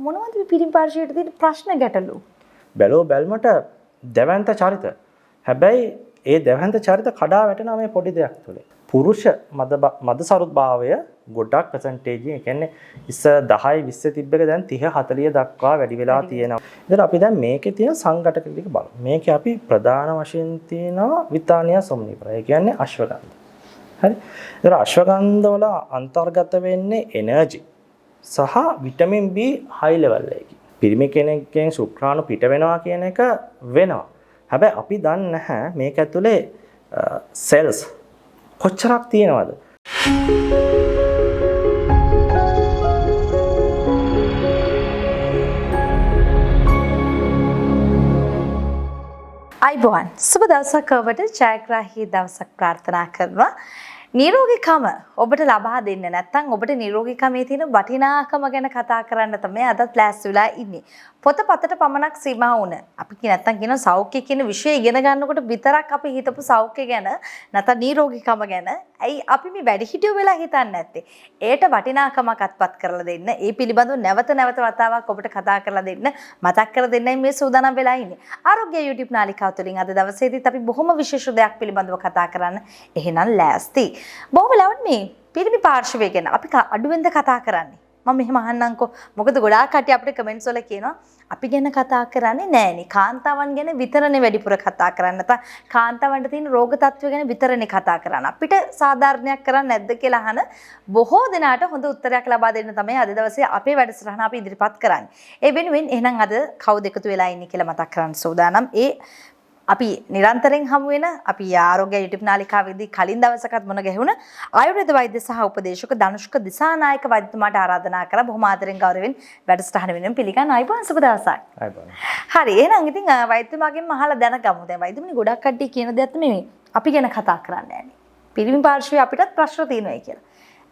මොනවද මේ පිරිමි පාර්ශවයට තියෙන ප්‍රශ්න ගැටලු? බැලුව බැලමට දැවැන්ත චරිත. හැබැයි ඒ දැවැන්ත චරිත කඩා වැටෙනවා මේ පොඩි දෙයක් තුළ. පුරුෂ මද සරුත්භාවය ගොඩක් percentage එකෙන් කියන්නේ ඉස්සර 10 20 තිබ්බ එක දැන් 30 40 දක්වා වැඩි වෙලා තියෙනවා. ඉතින් අපි දැන් මේකේ තියෙන සංඝටක ටික බලමු. මේකේ අපි ප්‍රධාන වශයෙන් තියෙනවා විතානියා සොම්නිපරය. ඒ කියන්නේ අශ්වගන්ධ. හරි. ඒතර අශ්වගන්ධ වල අන්තර්ගත වෙන්නේ එනර්ජි සහ විටමින් B high level එකකින්. පිරිමි කෙනෙක්ගෙන් ශුක්‍රාණු පිට වෙනවා කියන එක වෙනවා. හැබැයි අපි දන්නේ නැහැ මේක ඇතුලේ cells කොච්චරක් තියෙනවද? අයිබෝන් සුබ දවසක් ඔබට ජයග්‍රාහී දවසක් ප්‍රාර්ථනා කරනවා. නිරෝගීකම ඔබට ලබා දෙන්න නැත්නම් ඔබට නිරෝගීකමේ තියෙන වටිනාකම ගැන කතා කරන්න තමයි අදත් ලෑස්ති වෙලා ඉන්නේ. පොතපතට පමණක් සීමා වුණ අපි නැත්නම් කියන සෞඛ්‍ය කියන විෂය ඉගෙන ගන්නකොට විතරක් අපි හිතපු සෞඛ්‍ය ගැන නැත්නම් නිරෝගීකම ගැන ඇයි අපි මේ වැඩිහිටියෝ වෙලා හිතන්නේ නැත්තේ? ඒට වටිනාකමක් අත්පත් කරලා දෙන්න. ඒ පිළිබඳව නැවත වතාවක් ඔබට කතා කරලා දෙන්න, මතක් කර දෙන්නයි මේ සූදානම් වෙලා ඉන්නේ. ආරෝග්‍ය YouTube නාලිකාව තුළින් අද දවසේදීත් අපි බොහොම විශේෂ දෙයක් පිළිබඳව කතා කරන්න. එහෙනම් ලෑස්ති. බොහොම වෙලාවට මේ පිරිමි පාර්ශවය ගැන අපි අඩුවෙන්ද කතා කරන්නේ. මම මෙහෙම අහන්නම්කෝ. මොකද ගොඩාක් කට්ටිය අපිට කමෙන්ට්ස් වල කියනවා අපි ගැන කතා කරන්නේ නෑනේ. කාන්තාවන් ගැන විතරනේ වැඩිපුර කතා කරන්නේ. නැත්නම් කාන්තාවන්ට තියෙන රෝග තත්ත්වය ගැන විතරනේ කතා කරන්නේ. අපිට සාධාරණයක් කරන්නේ නැද්ද කියලා අහන බොහෝ දෙනාට හොඳ උත්තරයක් ලබා දෙන්න තමයි අද දවසේ අපේ වැඩසටහන අපි ඉදිරිපත් කරන්නේ. ඒ වෙනුවෙන් එහෙනම් අද කවුද එකතු වෙලා ඉන්නේ කියලා මතක් කරන්න සූදානම්. අපි නිරන්තරයෙන් හමු වෙන අපි ආරෝග්‍ය YouTube නාලිකාවේදී කලින් දවසකත් මුණ ගැහුණ ආයුර්වේද වෛද්‍ය සහ උපදේශක ධනුෂ්ක දිසානායක වෛද්‍යතුමාට ආරාධනා කරලා බොහොම ආදරෙන් ගෞරවයෙන් වැඩසටහන වෙනුවෙන් පිළිගන්න ආයිබෝන් සුබ දවසක්. ආයිබෝන්. හරි එහෙනම් ඉතින් වෛද්‍යතුමාගෙන් අහලා දැනගමු. දැන් වෛද්‍යතුමනි ගොඩක් කට්ටිය කියන දෙයක් තමයි අපි ගැන කතා කරන්නේ නැහැ. පිරිමි පාර්ශවයේ අපිටත් ප්‍රශ්න තියෙනවායි කියලා.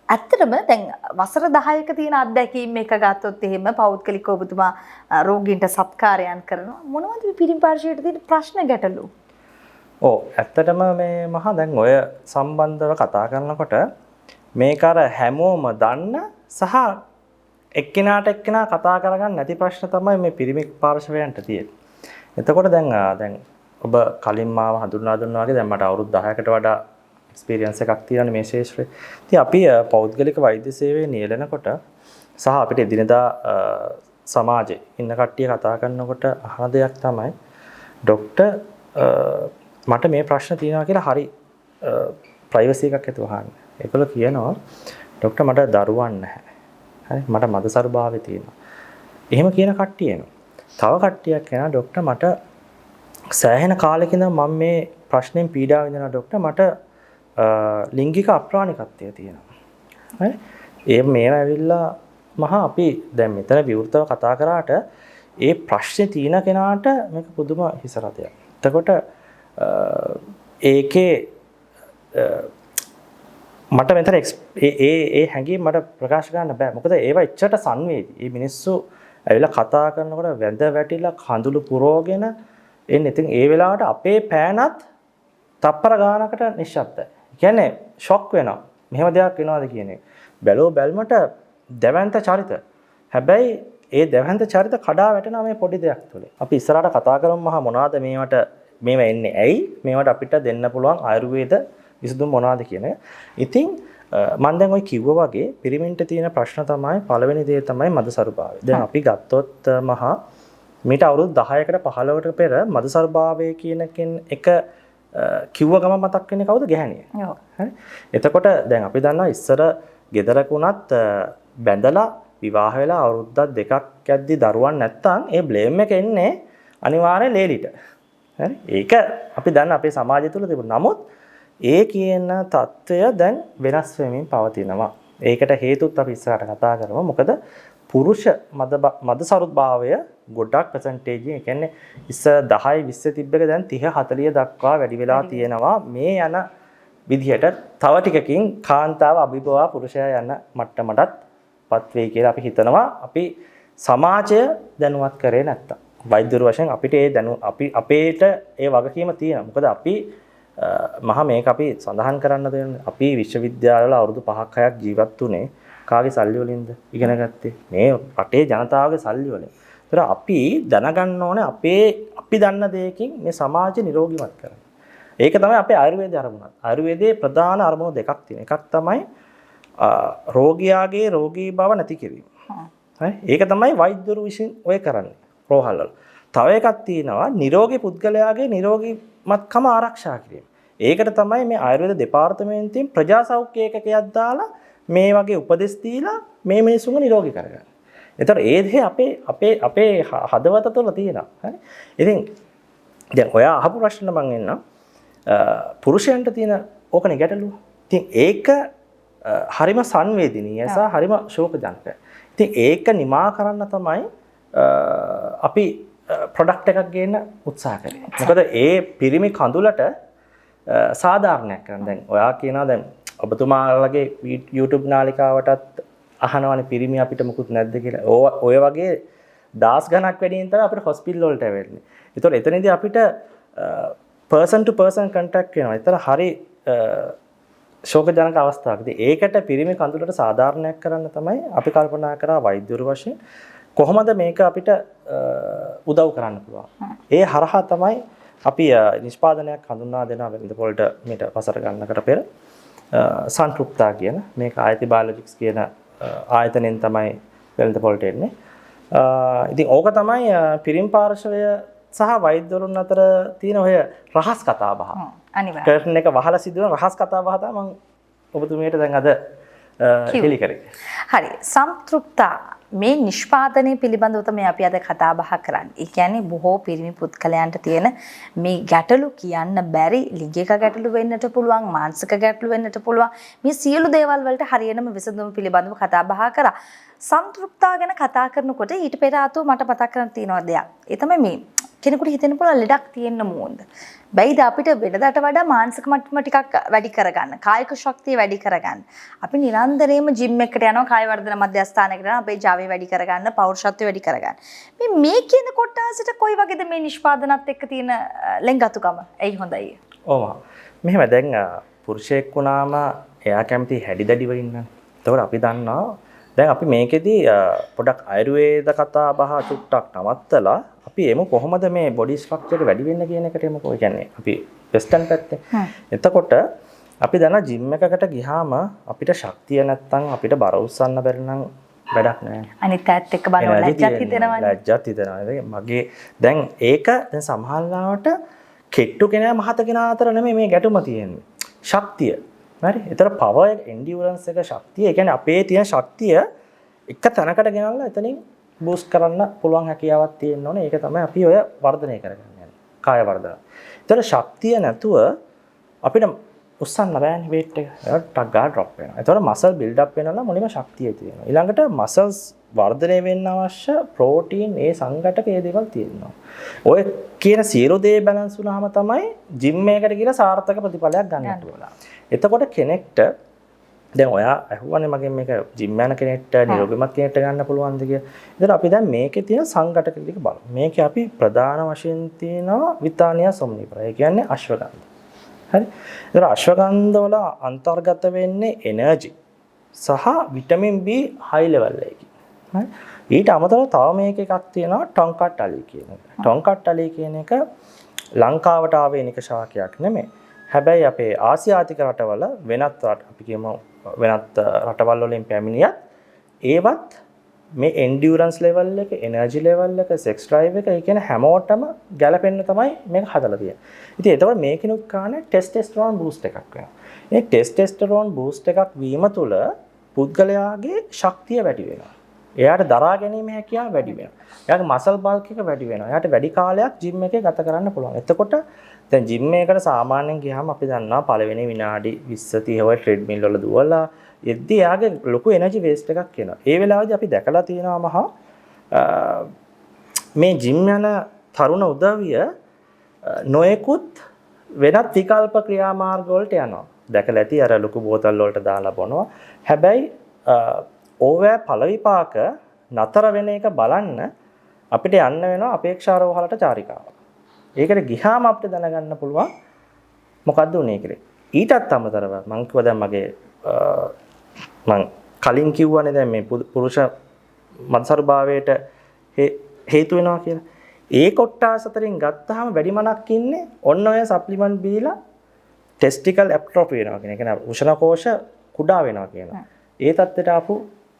ඇත්තටම දැන් වසර 10ක තියෙන අත්දැකීම් එක ගත්තොත් එහෙම පෞද්ගලිකව ඔබතුමා රෝගීන්ට සත්කාරයන් කරනවා මොනවද මේ පිරිමි පාර්ශවයට තියෙන ප්‍රශ්න ගැටලු? ඔව් ඇත්තටම මේ මහා දැන් ඔය සම්බන්ධව කතා කරනකොට මේක අර හැමෝම දන්න සහ එක්කිනාට එක්කිනා කතා කරගන්න නැති ප්‍රශ්න තමයි මේ පිරිමි පාර්ශවයන්ට තියෙන්නේ. එතකොට දැන් ඔබ කලින් මාව හඳුන්වා දුන්නා වගේ දැන් මට අවුරුදු 10කට වඩා එක්ස්පීරියන්ස් එකක් තියෙනවා මේ ශාස්ත්‍රයේ. ඉතින් අපි පෞද්ගලික වෛද්‍ය සේවයේ නියැලෙනකොට සහ අපිට එදිනදා සමාජයේ ඉන්න කට්ටිය කතා කරනකොට අහන දෙයක් තමයි ડોක්ටර් මට මේ ප්‍රශ්න තියෙනවා කියලා හරි ප්‍රයිවසි එකක් ඇතුව අහන්නේ. ඒගොල්ලෝ කියනවා ડોක්ටර් මට දරුවන් නැහැ. හරි මට මදසරුභාවය තියෙනවා. එහෙම කියන කට්ටිය එනවා. තව කට්ටියක් කියනවා ડોක්ටර් මට සෑහෙන කාලෙක ඉඳන් මම මේ ප්‍රශ්නෙන් පීඩා විඳිනවා ડોක්ටර් මට ලිංගික අප්‍රාණිකත්වය තියෙනවා. හරි? මේව ඇවිල්ලා මහා අපි දැන් මෙතන විවෘතව කතා කරාට ඒ ප්‍රශ්නේ තියෙන කෙනාට මේක පුදුම හිසරතයක්. එතකොට ඒකේ මට මෙතන ඒ හැඟීම් මට ප්‍රකාශ කරන්න බෑ. මොකද ඒවා එච්චරට සංවේදී. මේ මිනිස්සු ඇවිල්ලා කතා කරනකොට වැඳ වැටිලා කඳුළු පුරවගෙන එන්නේ. ඉතින් ඒ වෙලාවට අපේ පෑනත් තප්පර ගානකට නිශ්ශබ්දයි. කියන්නේ ෂොක් වෙනවා. මෙහෙම දෙයක් වෙනවද කියන එක. බැලුව බැලමට දැවැන්ත චරිත. හැබැයි ඒ දැවැන්ත චරිත කඩා වැටෙනවා මේ පොඩි දෙයක් තුළ. අපි ඉස්සරහට කතා කරමු මහා මොනවාද මේවා එන්නේ ඇයි? මේවට අපිට දෙන්න පුළුවන් ආයුර්වේද විසඳුම් මොනවාද කියන එක. ඉතින් මම දැන් ඔය කිව්වා වගේ පිරිමින්ට තියෙන ප්‍රශ්න තමයි පළවෙනි දේ තමයි මදසරුභාවය. දැන් අපි ගත්තොත් මහා මීට අවුරුදු 10කට 15කට පෙර මදසරුභාවය කියන එක කිව්ව ගම මතක් වෙන්නේ කවුද? ගැහණිය. ඔව්. හරි. එතකොට දැන් අපි දන්නවා ඉස්සර ගෙදරකුණත් බැඳලා විවාහ වෙලා අවුරුද්දක් දෙකක් යද්දි දරුවන් නැත්තම් ඒ බ්ලේම් එක එන්නේ අනිවාර්යෙන් ලේලිට. හරි. ඒක අපි දන්න අපේ සමාජය තුළ තිබුණා. නමුත් ඒ කියන தত্ত্বය දැන් වෙනස් වෙමින් පවතිනවා. ඒකට හේතුත් අපි ඉස්සරහට කතා කරමු. මොකද පුරුෂ මදසරුභාවය ගොඩක් percentage එකෙන් කියන්නේ ඉස්සර 10 20 තිබ්බ එක දැන් 30 40 දක්වා වැඩි වෙලා තියෙනවා. මේ යන විදිහට තව ටිකකින් කාන්තාව අභිභවා පුරුෂයා යන මට්ටමටත්පත් වෙයි කියලා අපි හිතනවා. අපි සමාජය දැනුවත් කරේ නැත්තම් වෛද්‍යවරු වශයෙන් අපිට ඒ අපේට ඒ වගකීම තියෙනවා. මොකද අපි මේක අපි සඳහන් කරන්න දෙන්නේ අපි විශ්වවිද්‍යාලවල අවුරුදු 5ක් 6ක් ජීවත් වුණේ කාගේ සල්ලි වලින්ද ඉගෙන ගත්තේ? මේ රටේ ජනතාවගේ සල්ලි වලින්. ඒතර අපි දැනගන්න ඕනේ අපි දන්න දෙයකින් මේ සමාජය නිරෝගීමත් කරන්න. ඒක තමයි අපේ ආයුර්වේදයේ අරමුණ. ආයුර්වේදයේ ප්‍රධාන අරමුණු දෙකක් තියෙනවා. එකක් තමයි රෝගියාගේ රෝගී බව නැති කිරීම. හරි? ඒක තමයි වෛද්‍යවරු විසින් ඔය කරන්නේ. රෝහල් වල. තව එකක් තියෙනවා නිරෝගී පුද්ගලයාගේ නිරෝගීමත්කම ආරක්ෂා කිරීම. ඒකට තමයි මේ ආයුර්වේද දෙපාර්තමේන්තුවෙන් ප්‍රජා සෞඛ්‍ය ඒකකයක් දාලා මේ වගේ උපදෙස් දීලා මේ මිනිසුන්ව නිරෝගී කරගන්න. ඒතර ඒ දේ අපේ හදවත තුළ තියෙනවා. හරි? ඉතින් දැන් ඔයා අහපු ප්‍රශ්න මම එන්නම්. පුරුෂයන්ට තියෙන ඕකනේ ගැටලුව. ඉතින් ඒක හරිම සංවේදනීය සහ හරිම ශෝකජනකයි. ඉතින් ඒක නිමා කරන්න තමයි අපි ප්‍රොඩක්ට් එකක් ගේන්න උත්සාහ කරේ. මොකද ඒ පිරිමි කඳුලට සාධාරණයක් කරන්න. දැන් ඔයා කියනවා දැන් ඔබතුමාලගේ YouTube නාලිකාවටත් අහනවනේ පිරිමි අපිට මුකුත් නැද්ද කියලා. ඔය වගේ දාස් ගණක් වැඩියෙන් තමයි අපිට හොස්පිටල් වලට වෙන්නේ. ඒතකොට එතනදී අපිට person to person contact වෙනවා. ඒතර හරි ශෝකජනක අවස්ථාවක්. ඉතින් ඒකට පිරිමි කඳුලට සාධාරණයක් කරන්න තමයි අපි කල්පනා කරා වෛද්‍යවරු වශයෙන් කොහොමද මේක අපිට උදව් කරන්න පුළුවන්. ඒ හරහා තමයි අපි නිෂ්පාදනයක් හඳුන්වා දෙනවා වෙළඳ පොළට මේට වසර ගන්නකට පෙර සංතෘප්තා කියන මේක ආයති බයොලොජික්ස් කියන ආයතනයෙන් තමයි වෙළඳ පොළට එන්නේ. ඉතින් ඕක තමයි පිරිමි පාර්ශවය සහ වෛද්‍යවරුන් අතර තියෙන ඔය රහස් කතා බහ. අනිවාර්යයෙන්. කර්ටන් එක වහලා සිදුවන රහස් කතා බහ තමයි මම ඔබතුමියට දැන් අද හෙලි කරේ. හරි. සම්තෘප්තා මේ නිෂ්පාදනය පිළිබඳව තමයි අපි අද කතා බහ කරන්නේ. ඒ කියන්නේ බොහෝ පිරිමි පුද්ගලයන්ට තියෙන මේ ගැටලු කියන්න බැරි ලිංගික ගැටලු වෙන්නට පුළුවන්, මානසික ගැටලු වෙන්නට පුළුවන්. මේ සියලු දේවල් වලට හරියනම විසඳුම පිළිබඳව කතා බහ කරා. සම්තෘප්තා ගැන කතා කරනකොට ඊට පෙර ආතෝ මට මතක් කරන් තියෙනවා දෙයක්. ඒ තමයි මේ කෙනෙකුට හිතෙන්න පුළුවන් ලෙඩක් තියෙන්න ඕනද? බැයිද අපිට වෙනදාට වඩා මානසික මට්ටම ටිකක් වැඩි කරගන්න, කායික ශක්තිය වැඩි කරගන්න. අපි නිරන්තරයෙන්ම ජිම් එකකට යනවා, කාය වර්ධන මධ්‍යස්ථානයකට යනවා, අපේ ජාවය වැඩි කරගන්න, පෞරුෂත්වය වැඩි කරගන්න. මේ කියන කොටසට කොයි වගේද මේ නිෂ්පාදනත් එක්ක තියෙන ලෙන්ගතුකම? එයි හොඳයි. ඔව්. මෙහෙම දැන් පුරුෂයෙක් වුණාම එයා කැමති හැඩි දැඩිව ඉන්න. ඒතකොට අපි දන්නවා දැන් අපි මේකෙදි පොඩක් ආයුර්වේද කතා බහ චුට්ටක් නවත්තලා අපි එමු කොහොමද මේ බොඩි ස්ට්‍රක්චර් වැඩි වෙන්න කියන එකට එමුකෝ. ඒ කියන්නේ අපි වෙස්ටර්න් පැත්තේ. එතකොට අපි දන්නා ජිම් එකකට ගියාම අපිට ශක්තිය නැත්තම් අපිට බර උස්සන්න බැරි නම් වැඩක් නැහැ. අනිත් ඇත්ත එක්ක බලනවා ලැජ්ජත් හිතෙනවනේ. ලැජ්ජත් හිතෙනවා. මගේ දැන් ඒක දැන් සමහරවිට කෙට්ටු කෙනා මහත කෙනා අතර නෙමෙයි මේ ගැටුම තියෙන්නේ. ශක්තිය. හරි. ඒතර පවර් එන්ඩියුරන්ස් එක ශක්තිය. ඒ කියන්නේ අපේ තියෙන ශක්තිය එක තැනකට ගෙනල්ලා එතනින් බූස්ට් කරන්න පුළුවන් හැකියාවක් තියෙන්න ඕනේ. ඒක තමයි අපි ඔය වර්ධනය කරගන්න යන්නේ. කාය වර්ධන. ඒතර ශක්තිය නැතුව අපිට උස්සන්න බෑනේ weight එක. ඒක ටක් ගාලා drop වෙනවා. ඒතර මසල් බිල්ඩ් අප් වෙනවා මොනිම ශක්තිය තියෙනවා. ඊළඟට මසල්ස් වර්ධනය වෙන්න අවශ්‍ය ප්‍රෝටීන් ඒ සංඝටක ඒ දේවල් තියෙනවා. ඔය කියන සියලු දේ බැලන්ස් වුණාම තමයි ජිම් එකකට ගිහලා සාර්ථක ප්‍රතිඵලයක් ගන්නට ඕන. එතකොට කෙනෙක්ට දැන් ඔයා අහුවනේ මගෙන් මේක ජිම් යන කෙනෙක්ට නිරෝගීමත් කෙනෙක්ට ගන්න පුළුවන්ද කියලා. ඉතින් අපි දැන් මේකේ තියෙන සංඝටක ටික බලමු. මේකේ අපි ප්‍රධාන වශයෙන් තියෙනවා විතානියා සොම්නිපරා. ඒ කියන්නේ අශ්වගන්ධ. හරි. ඒතර අශ්වගන්ධ වල අන්තර්ගත වෙන්නේ එනර්ජි සහ විටමින් B හයි ලෙවල් එකකින්. හරි. ඊට අමතරව තව මේක එකක් තියෙනවා ටොන්කට්ටලි කියන එක. ටොන්කට්ටලි කියන එක ලංකාවට ආවේනික ශාකයක් නෙමෙයි. හැබැයි අපේ ආසියාතික රටවල වෙනත් අපි කියමු වෙනත් රටවල් වලින් පැමිණියත් ඒවත් මේ එන්ඩියුරන්ස් ලෙවල් එක, එනර්ජි ලෙවල් එක, සෙක්ස් ඩ්‍රයිව් එක, ඒ කියන්නේ හැමෝටම ගැලපෙන්න තමයි මේක හදලා තියෙන්නේ. ඉතින් එතකොට මේකිනුත් කාණේ ටෙස්ටෙස්ටරෝන් බූස්ට් එකක් වෙනවා. මේ ටෙස්ටෙස්ටරෝන් බූස්ට් එකක් වීම තුළ පුද්ගලයාගේ ශක්තිය වැඩි වෙනවා. එයාට දරා ගැනීම හැකියාව වැඩි වෙනවා. එයාගේ මසල් බල්ක් එක වැඩි වෙනවා. එයාට වැඩි කාලයක් ජිම් එකේ ගත කරන්න පුළුවන්. එතකොට දැන් ජිම් එකකට සාමාන්‍යයෙන් ගියාම අපි දන්නවා පළවෙනි විනාඩි 20 30 වල ට්‍රෙඩ්මිල් වල දුවලා එද්දී එයාගේ ලොකු එනර්ජි වේස්ට් එකක් එනවා. ඒ වෙලාවේදී අපි දැකලා තියෙනවා මහා මේ ජිම් යන තරුණ උදවිය නොයෙකුත් වෙනත් විකල්ප ක්‍රියාමාර්ග වලට යනවා. දැකලා ඇති අර ලොකු බෝතල් වලට දාලා බොනවා. හැබැයි ඕවැ පළ විපාක නතර වෙන එක බලන්න අපිට යන්න වෙනවා අපේක්ෂාරෝහලට චාරිකාව. ඒකට ගිහාම අපිට දැනගන්න පුළුවන් මොකද්ද උනේ කියලා. ඊටත් අමතරව මම කිව්වා දැන් මගේ මම කලින් කිව්වනේ දැන් මේ පුරුෂ මත්සරු භාවයට හේතු වෙනවා කියලා. ඒ කොට්ටාස අතරින් ගත්තාම වැඩි මනක් ඉන්නේ ඔන්න ඔය සප්ලිමන්ට් බීලා ටෙස්ටිකල් ඇප්ට්‍රොෆි වෙනවා කියන එක. කියන්නේ උෂ්ණ කෝෂ කුඩා වෙනවා කියනවා. ඒ தත්ත්වයට ආපු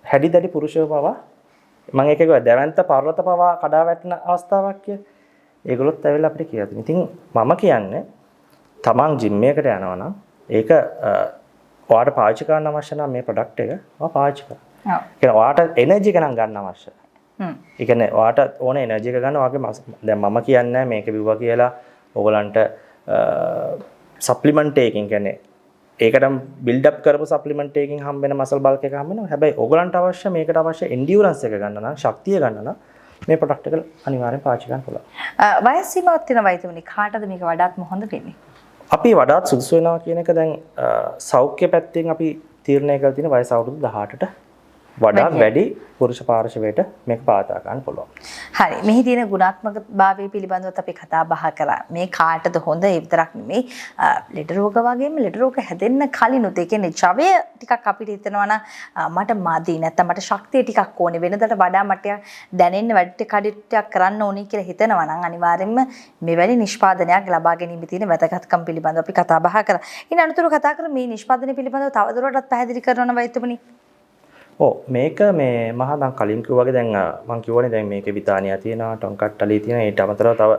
හැඩි දැඩි පුරුෂයෝ පවා මම ඒක කිව්වා දැවැන්ත පර්වත පවා කඩා වැටෙන අවස්ථාවක් කියලා. ඒගොල්ලොත් ඇවිල්ලා අපිට කියලා දෙනවා. ඉතින් මම කියන්නේ තමන් ජිම් එකකට යනවා නම් ඒක ඔයාට පාවිච්චි කරන්න අවශ්‍ය නම් මේ ප්‍රොඩක්ට් එක ඔයා පාවිච්චි කරන්න. ඔව්. ඒ කියන්නේ ඔයාට එනර්ජි ගණන් ගන්න අවශ්‍යයි. ඒ කියන්නේ ඔයාට ඕන එනර්ජි එක ගන්න ඔයාගේ දැන් මම කියන්නේ මේක බිව්වා කියලා ඕගලන්ට සප්ලිමන්ට් එකකින් කියන්නේ ඒකටම බිල්ඩ් අප් කරපු සප්ලිමන්ට් එකකින් හම්බ වෙන මසල් බල්ක් එක හම්බ වෙනවා. හැබැයි ඕගලන්ට අවශ්‍ය මේකට අවශ්‍ය එන්ඩියුරන්ස් එක ගන්න නම් ශක්තිය ගන්න නම් මේ ප්‍රොඩක්ට් එක අනිවාර්යෙන් පාවිච්චි කරන්න පුළුවන්. වයස් සීමාවක් තියෙන වෛද්‍යවරුනි කාටද මේක වඩාත්ම හොඳ වෙන්නේ? අපි වඩාත් සුදුසු වෙනවා කියන එක දැන් සෞඛ්‍ය පැත්තෙන් අපි තීරණය කරලා තියෙන වයස අවුරුදු 18ට වඩා වැඩි පුරුෂ පාර්ශවයට මේක පාදා ගන්න පුළුවන්. හරි. මෙහි තියෙන ගුණාත්මක භාවය පිළිබඳව අපි කතා බහ කරා. මේ කාටද හොඳ ඒ විතරක් නෙමෙයි ලෙඩ රෝග වගේම ලෙඩ රෝග හැදෙන්න කලිනුත් ඒ කියන්නේ ජවය ටිකක් අපිට හිතනවා නම් මට මදි නැත්නම් මට ශක්තිය ටිකක් ඕනේ වෙනදට වඩා මට දැනෙන්න වැඩ කඩਿੱටයක් කරන්න ඕනේ කියලා හිතනවා නම් අනිවාර්යයෙන්ම මෙවැනි නිෂ්පාදනයක් ලබා ගැනීම තියෙන වැදගත්කම් පිළිබඳව අපි කතා බහ කරා. ඊට අනුතුරු කතා කරමු මේ නිෂ්පාදනය පිළිබඳව තවදුරටත් පැහැදිලි කරනවා වෛද්‍යතුමනි. මේක මේ මහා දැන් කලින් කිව්වා වගේ දැන් මම කිව්වනේ දැන් මේකේ විතානියා තියෙනවා ටොන්කට්ටලී තියෙනවා ඊට අමතරව තව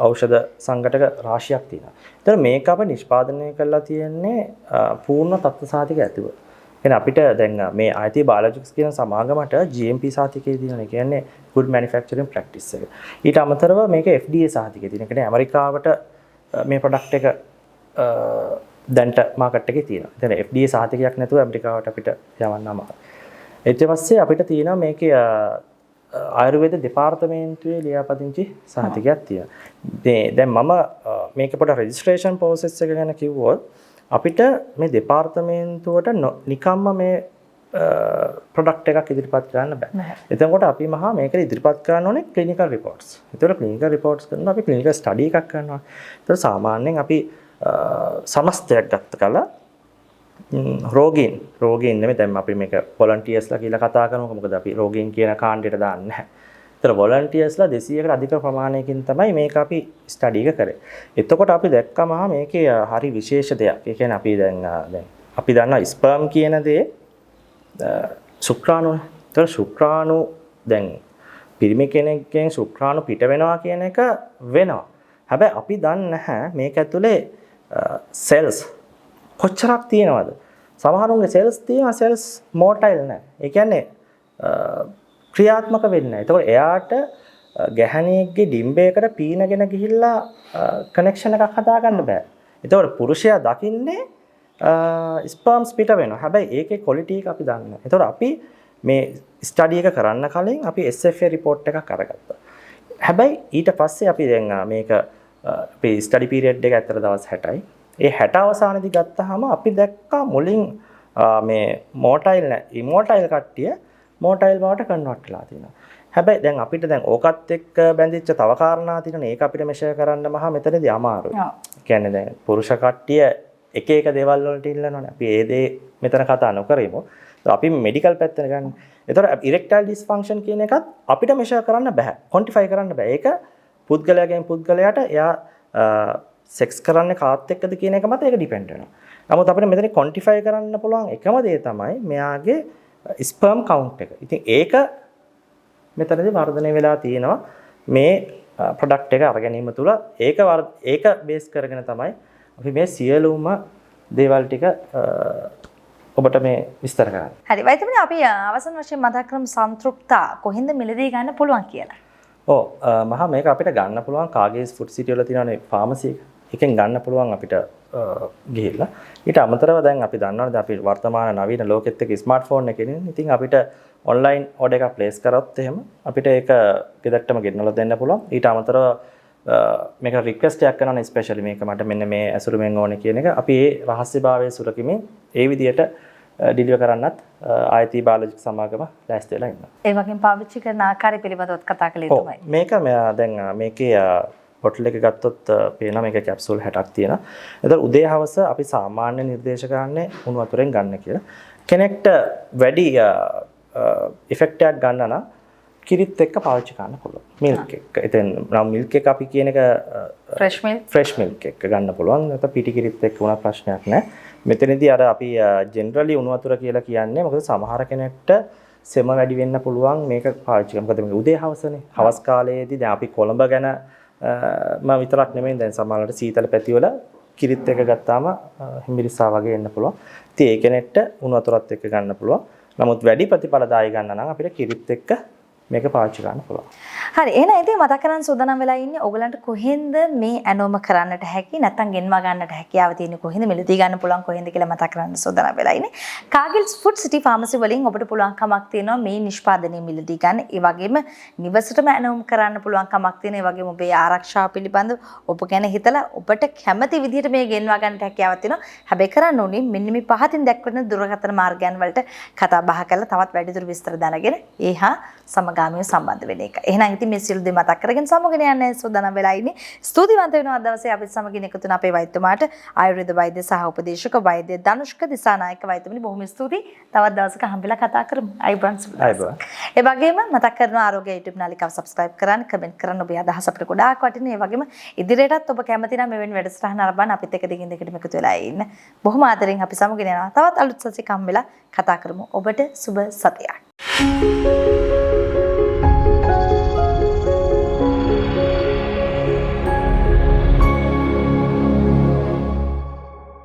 ඖෂධ සංඝටක රාශියක් තියෙනවා. ඒතර මේක අප නිෂ්පාදනය කරලා තියෙන්නේ පූර්ණ තත්ත්ව සාතික ඇතුව. එහෙනම් අපිට දැන් මේ IT බයොලොජික්ස් කියන සමාගමට GMP සාතිකයේ තියෙනවා. ඒ කියන්නේ good manufacturing practice එක. ඊට අමතරව මේක FDA සාතිකයේ තියෙනවා. ඒ කියන්නේ ඇමරිකාවට මේ ප්‍රොඩක්ට් එක දැන්ට මාකට් එකේ තියෙනවා. දැන් FDA සහතිකයක් නැතුව ඇමරිකාවට අපිට යවන්න අමාරුයි. ඊට පස්සේ අපිට තියෙනවා මේකේ ආයුර්වේද දෙපාර්තමේන්තුවේ ලියාපදිංචි සහතිකයක් තියෙනවා. දැන් මම මේක පොඩ රෙජිස්ට්‍රේෂන් ප්‍රොසෙස් එක ගැන කිව්වොත් අපිට මේ දෙපාර්තමේන්තුවට නිකම්ම මේ ප්‍රොඩක්ට් එකක් ඉදිරිපත් කරන්න බෑ. එතකොට අපි මහා මේක ඉදිරිපත් කරන්න ඕනේ ක්ලිනිකල් රිපෝට්ස්. ඒතකොට ක්ලිනිකල් රිපෝට්ස් කරනවා අපි ක්ලිනිකල් ස්ටඩි එකක් කරනවා. ඒතකොට සාමාන්‍යයෙන් අපි සමස්තයක් ගත්ත කලා රෝගීන් නෙමෙයි දැන් අපි මේක වොලන්ටියර්ස්ලා කියලා කතා කරනවා. මොකද අපි රෝගීන් කියන කාණ්ඩයට දාන්නේ නැහැ. ඒතර වොලන්ටියර්ස්ලා 200කට අධික ප්‍රමාණයකින් තමයි මේක අපි ස්ටඩි එක කරේ. එතකොට අපි දැක්කම මේකේ හරි විශේෂ දෙයක්. ඒ කියන්නේ අපි දැන් අපි දන්නා ස්පර්ම් කියන දේ ශුක්‍රාණු. ඒතර ශුක්‍රාණු දැන් පිරිමි කෙනෙක්ගෙන් ශුක්‍රාණු පිට වෙනවා කියන එක වෙනවා. හැබැයි අපි දන්නේ නැහැ මේක ඇතුලේ සෙල්ස් කොච්චරක් තියෙනවද? සමහරුන්ගේ සෙල්ස් තියෙනවා සෙල්ස් මෝටයිල් නැහැ. ඒ කියන්නේ ක්‍රියාත්මක වෙන්නේ නැහැ. ඒතකොට එයාට ගැහණියෙක්ගේ ඩිම්බයකට පීනගෙන ගිහිල්ලා කනෙක්ෂන් එකක් හදාගන්න බෑ. ඒතකොට පුරුෂයා දකින්නේ ස්පර්ම්ස් පිට වෙනවා. හැබැයි ඒකේ ක්වොලිටි එක අපි දන්නේ නැහැ. ඒතකොට අපි මේ ස්ටඩි එක කරන්න කලින් අපි SFA report එකක් අරගත්තා. හැබැයි ඊට පස්සේ අපි දැන් මේක අපේ ස්ටඩි පීරියඩ් එක ඇත්තට දවස් 60යි. ඒ 60 අවසානයේදී ගත්තාම අපි දැක්කා මුලින් මේ මෝටයිල් ඉමෝටයිල් කට්ටිය මෝටයිල් බවට කන්වර්ට් වෙලා තියෙනවා. හැබැයි දැන් අපිට දැන් ඕකත් එක්ක බැඳිච්ච තව කාරණා තියෙනවා. ඒක අපිට මෙෂර් කරන්න මහා මෙතනදී අමාරුයි. කියන්නේ දැන් පුරුෂ කට්ටිය එක එක දේවල් වලට ඉල්ලනවානේ. අපි ඒ දේ මෙතන කතා නොකරෙමු. අපි මෙඩිකල් පැත්තට ගන්න. ඒතකොට ඉරෙක්ටයිල් ඩිස්ෆන්ක්ෂන් කියන එකත් අපිට මෙෂර් කරන්න බෑ. ක්වොන්ටිෆයි කරන්න බෑ. ඒක පුද්ගලයාගෙන් පුද්ගලයාට එයා සෙක්ස් කරන්නේ කාත් එක්කද කියන එක මත ඒක ඩිපෙන්ඩ් වෙනවා. නමුත් අපිට මෙතන ක්වොන්ටිෆයි කරන්න පුළුවන් එකම දේ තමයි මෙයාගේ ස්පර්ම් කවුන්ට් එක. ඉතින් ඒක මෙතනදී වර්ධනය වෙලා තියෙනවා මේ ප්‍රොඩක්ට් එක අරගැනීම තුළ ඒක බේස් කරගෙන තමයි අපි මේ සියලුම දේවල් ටික ඔබට මේ විස්තර කරන්න. හරි. වෛද්‍යවරුනි අපි අවසන් වශයෙන් මතක් කරමු සන්තෘප්තා කොහෙන්ද මිලදී ගන්න පුළුවන් කියලා. මහා මේක අපිට ගන්න පුළුවන් කාගේස් ෆුඩ් සිටි වල තියෙනනේ ෆාමසි එක. එකෙන් ගන්න පුළුවන් අපිට ගිහිල්ලා. ඊට අමතරව දැන් අපි දන්නවනේ අපි වර්තමාන නවීන ලෝකෙත් එක්ක ස්මාර්ට්ෆෝන් එකේ ඉන්නේ. ඉතින් අපිට ඔන්ලයින් ඕඩර් එකක් ප්ලේස් කරොත් එහෙම අපිට ඒක ගෙදරටම ගෙන්නලා දෙන්න පුළුවන්. ඊට අමතරව මේක රික්වෙස්ට් එකක් කරනවා ස්පෙෂලි මේක මට මෙන්න මේ ඇසුරුමෙන් ඕනේ කියන එක. අපි ඒ රහස්‍යභාවය සුරකිමින් ඒ විදියට ඩිලිවර් කරන්නත් IT බයොලොජික් සමාගම ලෑස්ති වෙලා ඉන්නවා. ඒ වගේම පාවිච්චි කරන ආකාරය පිළිබඳව කතා කළේ තමයි. මේක දැන් මේකේ බොටල් එක ගත්තොත් පේනවා මේක කැප්සූල් 60ක් තියෙනවා. ඒතර උදේ හවස අපි සාමාන්‍ය නිර්දේශ කරන්නේ උණු වතුරෙන් ගන්න කියලා. කෙනෙක්ට වැඩි ඉෆෙක්ට් එකක් ගන්න නම් කිරිත් එක්ක පාවිච්චි කරන්න පුළුවන්. මිල්ක් එක. එතෙන් නම් මිල්ක් එක අපි කියන එක ෆ්‍රෙෂ් මිල්ක් එක ගන්න පුළුවන්. නැත්නම් පිටි කිරිත් එක්ක උනා ප්‍රශ්නයක් නැහැ. මෙතනදී අර අපි ජෙනරලි උණු වතුර කියලා කියන්නේ මොකද සමහර කෙනෙක්ට සෙම වැඩි වෙන්න පුළුවන් මේක පාවිච්චි කරන. මොකද මේ උදේ හවසනේ. හවස් කාලයේදී දැන් අපි කොළඹ ගැන මම විතරක් නෙමෙයි දැන් සමහරවිට සීතල පැතිවල කිරිත් එක ගත්තාම හිමිරිසා වගේ එන්න පුළුවන්. ඉතින් ඒ කෙනෙක්ට උණු වතුරත් එක්ක ගන්න පුළුවන්. නමුත් වැඩි ප්‍රතිඵලදායී ගන්න නම් අපිට කිරිත් එක්ක මේක පාවිච්චි කරන්න පුළුවන්. හරි එහෙනම් ඉතින් මතක් කරන් සූදානම් වෙලා ඉන්නේ ඔයගලන්ට කොහෙන්ද මේ ඇනෝම කරන්නට හැකි නැත්නම් ගෙන්වා ගන්නට හැකියාව තියෙන්නේ කොහෙන්ද මිලදී ගන්න පුළුවන් කොහෙන්ද කියලා මතක් කරන් සූදානම් වෙලා ඉන්නේ. කාගිල් ෆුඩ් සිටි ෆාමසි වලින් ඔබට පුළුවන් කමක් තියෙනවා මේ නිෂ්පාදනය මිලදී ගන්න. ඒ වගේම නිවසටම ඇනෝම කරන්න පුළුවන් කමක් තියෙන. ඒ වගේම ඔබේ ආරක්ෂාව පිළිබඳව ඔබ ගැන හිතලා ඔබට කැමති විදිහට මේ ගෙන්වා ගන්නට හැකියාවක් තියෙනවා. හැබැයි කරන්න ඕනේ මෙන්න මේ පහතින් දැක්වෙන දුරකථන මාර්ගයන් වලට කතා බහ කරලා තවත් වැඩිදුර විස්තර දැනගෙන ඒහා සමගාමීව සම්බන්ධ වෙන එක. එහෙනම් ඉතින් මේ සියලු දේ මතක් කරගෙන සමගගෙන යන්න සූදානම් වෙලා ඉන්නේ. ස්තුතිවන්ත වෙනවා අද දවසේ අපිත් සමගින් එකතු වෙන අපේ වෛද්‍යතුමාට ආයුර්වේද වෛද්‍ය සහ උපදේශක වෛද්‍ය ධනුෂ්ක දිසානායක වෛද්‍යතුමනි බොහොම ස්තුතියි. තවත් දවසක හම්බෙලා කතා කරමු. අයිබෝන්. ඒ වගේම මතක් කරනවා ආරෝග්‍ය YouTube නාලිකාව subscribe කරන්න, comment කරන්න ඔබේ අදහස් අපිට ගොඩාක් වටිනවා. ඒ වගේම ඉදිරියටත් ඔබ කැමති නම් මෙවැනි වැඩසටහන අරබන්න අපිත් එක දිගින් දිගටම එකතු වෙලා ඉන්න. බොහොම ආදරෙන් අපි සමගින් යනවා. තවත් අලුත් සතියක හම්බෙලා කතා කරමු. ඔබට සුබ සතියක්.